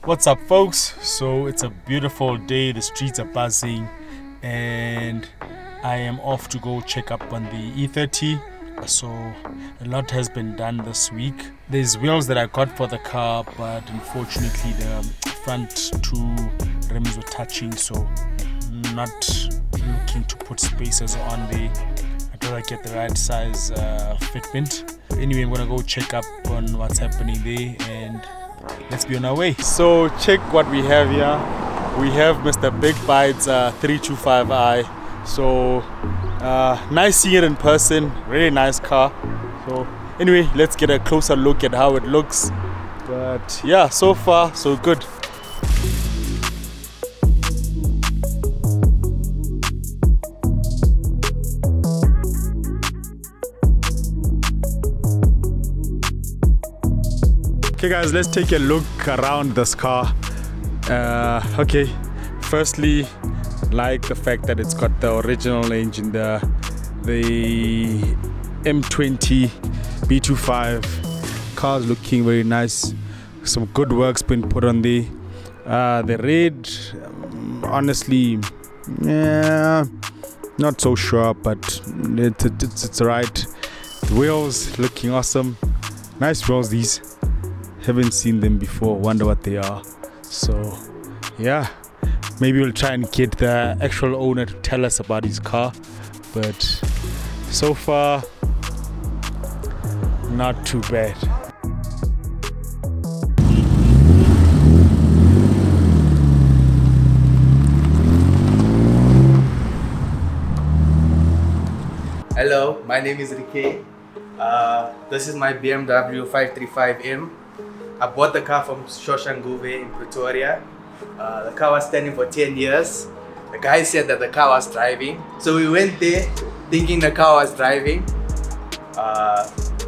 What's up, folks? So it's a beautiful day, the streets are buzzing, and I am off to go check up on the E30. So a lot has been done this week. There's wheels that I got for the car, but unfortunately the front two rims were touching, so not looking to put spacers on there. I thought I'd get the right size fitment. Anyway, I'm gonna go check up on what's happening there and let's be on our way. So check what we have here. We have Mr Bigbite's 325i. So nice seeing it in person. Really nice car. So anyway, let's get a closer look at how it looks. But yeah, so far so good. Okay guys, let's take a look around this car. Okay, firstly, like the fact that it's got the original engine, the M20 B25. Car's looking very nice. Some good work's been put on there. The red, honestly, yeah, not so sure, but it's alright. The wheels looking awesome. Nice wheels these. Haven't seen them before, wonder what they are. So yeah, maybe we'll try and get the actual owner to tell us about his car, but so far not too bad. Hello, my name is Reekay. This is my BMW M535i. I bought the car from Shoshanguve in Pretoria. The car was standing for 10 years. The guy said that the car was driving. So we went there thinking the car was driving.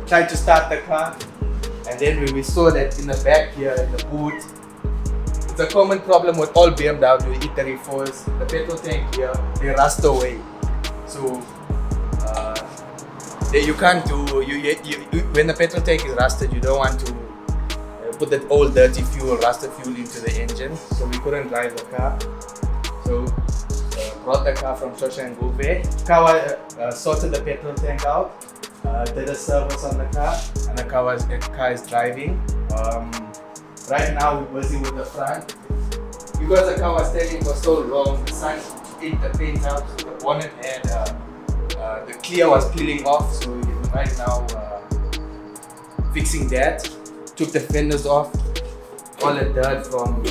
Tried to start the car. And then we saw that in the back here, in the boot, it's a common problem with all BMW E34s. The petrol tank here, they rust away. So you can't do, when the petrol tank is rusted, you don't want to put that old dirty fuel, rusted fuel into the engine, so we couldn't drive the car. So brought the car from Shoshanguve. Car sorted the petrol tank out, did a service on the car, and the car is driving. Right now we're busy with the front. Because the car was standing for so long, the sun ate the paint out, so the bonnet had the clear was peeling off, so we're right now fixing that. Took the fenders off, all the dirt from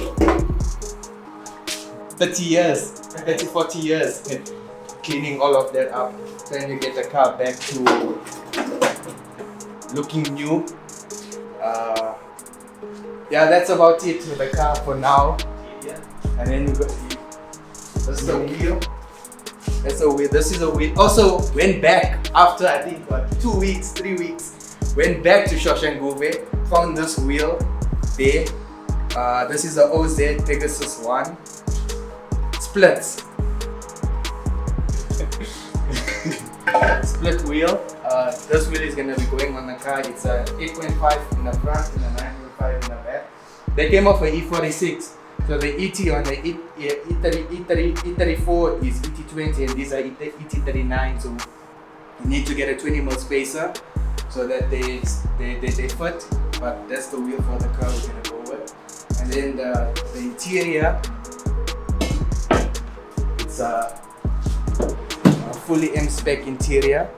30 years, 40 years, cleaning all of that up, trying to get the car back to looking new. Yeah, that's about it with the car for now. And then we got this is the wheel. That's a wheel. This is a wheel. Also went back after I think 2 weeks, 3 weeks. Went back to Shoshanguve. Found this wheel there. This is the OZ Pegasus 1. Splits. Split wheel. This wheel is going to be going on the car. It's a 8.5 in the front and a 9.5 in the back. They came off an E46. So the ET on the E34 is ET20 and these are ET39. So you need to get a 20mm spacer so that they fit. But that's the wheel for the car we're gonna go with. And then the interior, it's a fully M-spec interior.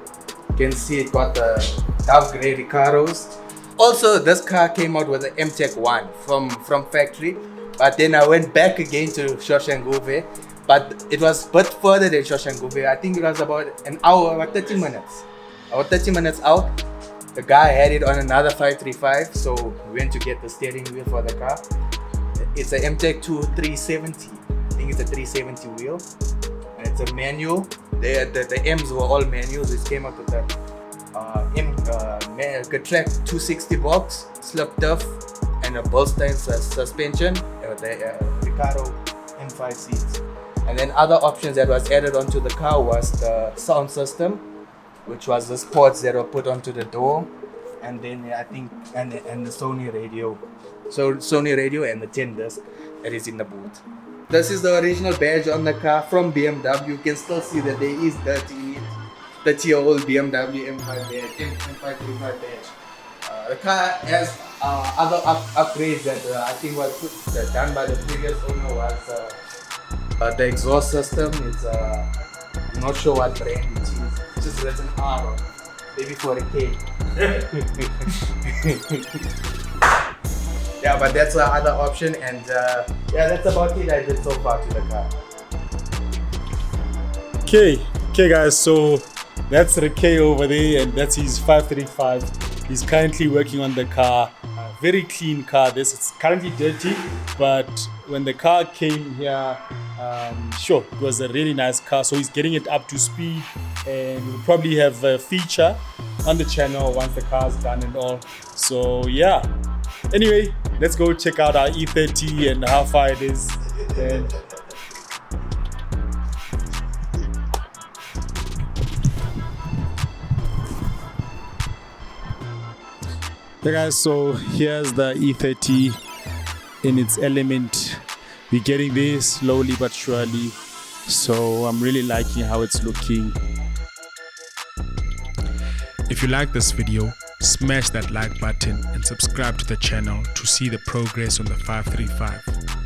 You can see it got the dark grey Recaros. Also, this car came out with an M-Tech 1 from factory. But then I went back again to Shoshanguve. But it was a bit further than Shoshanguve. I think it was about an hour, about 30 minutes. About 30 minutes out. The guy had it on another 535, so we went to get the steering wheel for the car. It's an M-Tech 370. I think it's a 370 wheel. And it's a manual. The M's were all manuals. It came out with a Track 260 box, slip diff, and a Bolstein suspension. The Recaro M5 seats. And then other options that was added onto the car was the sound system, which was the ports that were put onto the door, and then I think and the Sony radio. So Sony radio and the 10 disc that is in the boot. This is the original badge on the car from BMW. You can still see that there is dirt in it. 30-year-old BMW M535 badge. The car has other upgrades that I think was done by the previous owner. Was the exhaust system. It's I'm not sure what brand it is. It's just written R on it. Maybe for a K. Yeah, but that's the other option, and yeah, that's about it I did so far to the car. Okay guys, so that's Reekay over there, and that's his 535. He's currently working on the car. Very clean car. It's currently dirty, but when the car came here, sure, it was a really nice car. So he's getting it up to speed, and we'll probably have a feature on the channel once the car's done and all. So yeah, anyway, let's go check out our E30 and how far it is. And hey guys, so here's the E30 in its element. We're getting there slowly but surely, so I'm really liking how it's looking. If you like this video, smash that like button and subscribe to the channel to see the progress on the 535.